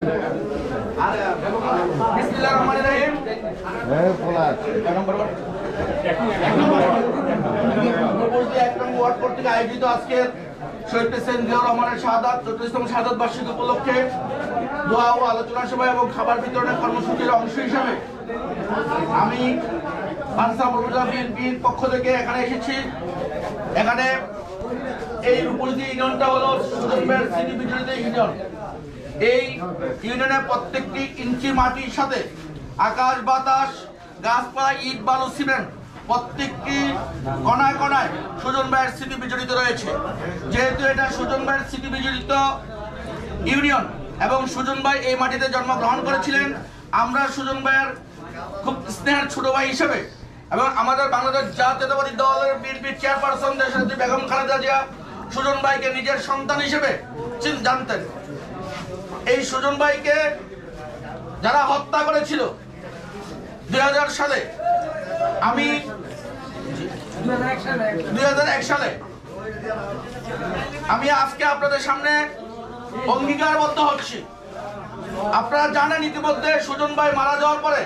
বিসমিল্লাহিররহমানিররহিম। এক নম্বর ওয়ার্ড কর্তৃক আয়োজিত আজকের শহীদ প্রেসিডেন্ট জিয়াউর রহমানের শাহাদাত ৪৪তম শাহাদাত বার্ষিকী উপলক্ষে দোয়া ও আলোচনা সভা এবং খাবার বিতরণের কর্মসূচির অংশ হিসাবে আমি বানসারামপুর উপজেলা বিএনপির পক্ষ থেকে এখানে এসেছি। এখানে এই রূপসী ইউনিয়নটা হলো সুজনবের সিটি বিজড়িত ইউনিয়ন। এই ইউনিয়নের প্রত্যেকটি ইঞ্চি মাটির সাথে আকাশ বাতাস গাছপালা ইট বালু সিমেন্ট প্রত্যেকটি কণায় কণায় সুজন ভাইয়ের স্মৃতি বিজড়িত রয়েছে। যেহেতু এটা সুজন ভাইয়ের স্মৃতি বিজড়িত ইউনিয়ন এবং সুজন ভাই এই মাটিতে জন্মগ্রহণ করেছিলেন, আমরা সুজন ভাইয়ের খুব স্নেহের ছোট ভাই হিসেবে এবং আমাদের বাংলাদেশ জাতীয়তাবাদী দলের বিএনপির চেয়ারপারসন দেশনেত্রী বেগম খালেদা জিয়া সুজন ভাইকে নিজের সন্তান হিসেবে জানতেন। এই সুজন ভাইকে যারা হত্যা করেছিল 2000 সালে, আমি 2001 সালে আমি আজকে আপনাদের সামনে অঙ্গীকারবদ্ধ হচ্ছি। আপনারা জানেন ইতিমধ্যে সুজন ভাই মারা যাওয়ার পরে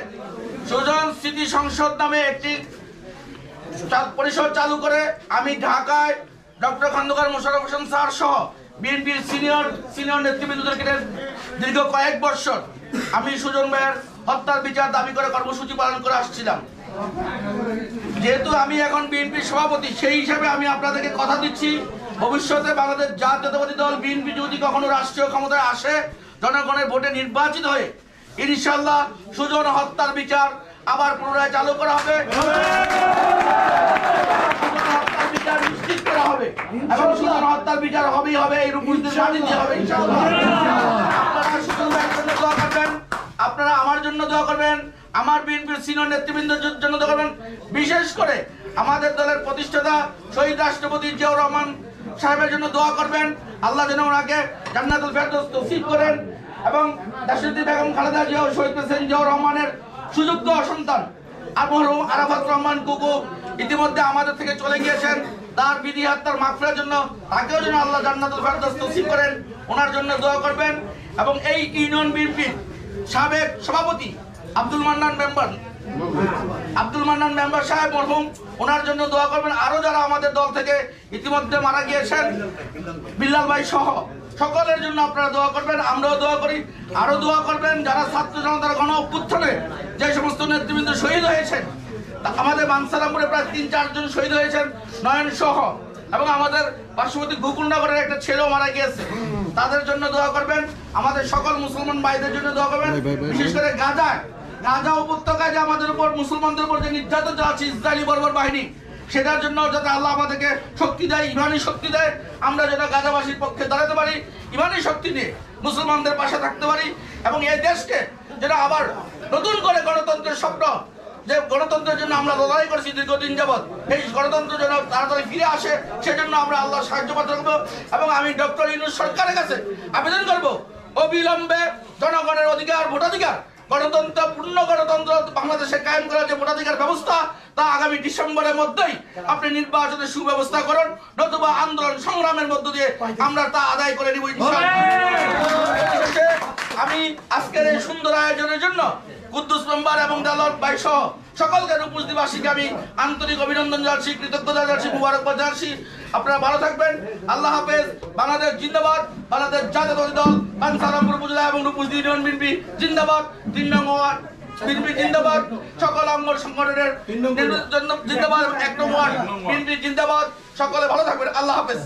সুজন স্মৃতি সংসদ নামে একটি পরিষদ চালু করে আমি ঢাকায় ডক্টর খন্দকার মোশাররফ হোসেন স্যার সহ বিএনপির সিনিয়র নেতৃবৃন্দদেরকে দীর্ঘ কয়েক বছর আমি সুজন ভাইয়ের হত্যার বিচার দাবি করে কর্মসূচি পালন করে আসছিলাম। যেহেতু আমি এখন বিএনপির সভাপতি, সেই হিসাবে আমি আপনাদেরকে কথা দিচ্ছি, ভবিষ্যতে বাংলাদেশ জাতীয়তাবাদী দল বিএনপি যদি কখনো রাষ্ট্রীয় ক্ষমতায় আসে, জনগণের ভোটে নির্বাচিত হয়ে ইনশাআল্লাহ সুজন হত্যার বিচার আবার পুনরায় চালু করা হবে, নিশ্চিত করা হবে এবং সুজন হত্যার বিচার হবেই হবে। এই রূপসীদের মাটিতে হবে ইনশাআল্লাহ। আপনারা সুজন ভাইয়ের জন্য দোয়া করবেন, আপনারা আমার জন্য দোয়া করবেন, আমার বিএনপির সিনিয়র নেতৃবৃন্দের জন্য দোয়া করবেন, বিশেষ করে আমাদের দলের প্রতিষ্ঠাতা শহীদ রাষ্ট্রপতি জিয়াউর রহমান সাহেবের জন্য দোয়া করবেন। আল্লাহ যেন ওনাকে জান্নাতুল ফেরদৌস নসিব করেন এবং দেশনেত্রী বেগম খালেদা জিয়া ও শহীদ প্রেসিডেন্ট জিয়াউর রহমানের সুযোগ্য সন্তান মরহুম আরাফাত রহমান কুকু ইতিমধ্যে আমাদের থেকে চলে গিয়েছেন, তার বিধি হত্যার মাগফিরাতের জন্য তাকেও যেন আল্লাহ জান্নাতুল ফেরদৌস নসিব করেন, ওনার জন্য দোয়া করবেন। এবং এই ইউনিয়ন বিএনপির সাবেক সভাপতি আব্দুল মান্নান মেম্বার সাহেব মরহুম, ওনার জন্য দোয়া করবেন। আরো যারা আমাদের দল থেকে ইতিমধ্যে মারা গিয়েছেন বিল্লাল ভাই সহ সকলের জন্য আপনারা দোয়া করবেন, আমরাও দোয়া করি। আরো দোয়া করবেন যারা ছাত্র জনতার গণ অভ্যুত্থানে যে সমস্ত নেতৃবৃন্দ শহীদ হয়েছেন, আমাদের বানসারামপুরে প্রায় 3-4 জন শহীদ হয়েছেন নয়ন সহ, এবং আমাদের পার্শ্ববর্তী গোকুলনগরের একটা ছেলেও মারা গিয়েছে, তাদের জন্য দোয়া করবেন। আমাদের সকল মুসলমান ভাইদের জন্য দোয়া করবেন। বিশেষ করে গাজা উপত্যকায় যে আমাদের উপর মুসলমানদের উপর যে নির্যাতন চালাচ্ছে ইসরায়েলি বর্বর বাহিনী, সেটার জন্য যাতে আল্লাহ আমাদেরকে শক্তি দেয়, ইমানি শক্তি দেয়, আমরা যেন গাজাবাসীর পক্ষে দাঁড়াতে পারি, ইমানি শক্তি নিয়ে মুসলমানদের পাশে থাকতে পারি এবং এই দেশকে যেন আবার নতুন করে গণতন্ত্রের স্বপ্ন, যে গণতন্ত্রের জন্য আমরা লড়াই করেছি দীর্ঘদিন যাবৎ, এই গণতন্ত্র যেন তাড়াতাড়ি ফিরে আসে, সেজন্য আমরা আল্লাহ সাহায্য প্রার্থনা করবো এবং আমি ডক্টর ইউনূস সরকারের কাছে আবেদন করব অবিলম্বে জনগণের অধিকার, ভোটাধিকার, গণতন্ত্র, পূর্ণ গণতন্ত্র বাংলাদেশে কায়েম করার যে ভোটাধিকার ব্যবস্থা, তা আগামী ডিসেম্বরের মধ্যেই আপনি নির্বাচনের সুব্যবস্থা করুন, নতুবা আন্দোলন সংগ্রামের মধ্য দিয়ে আমরা তা আদায় করে নিব ইনশাআল্লাহ। আমি আজকের এই সুন্দর আয়োজনের জন্য কুদ্দুস মেম্বার এবং দালাল ভাই সহ সকলকে উপস্থিতবাসীকে আমি আন্তরিক অভিনন্দন জানাচ্ছি, কৃতজ্ঞতা জানাচ্ছি, মুবারকবাদ জানাচ্ছি। আপনারা ভালো থাকবেন। আল্লাহ হাফেজ। বাংলাদেশ জিন্দাবাদ। বাংলাদেশ জাতীয়তাবাদী দল বানসারামপুর উপজেলা এবং রূপসী ইউনিয়ন বিএনপি জিন্দাবাদ। 3 নং ওয়ার্ড বিএনপি জিন্দাবাদ। সকল অঙ্গ সংগঠনের জিন্দাবাদ। 1 নং ওয়ার্ড বিএনপি জিন্দাবাদ। সকলে ভালো থাকবেন। আল্লাহ হাফেজ।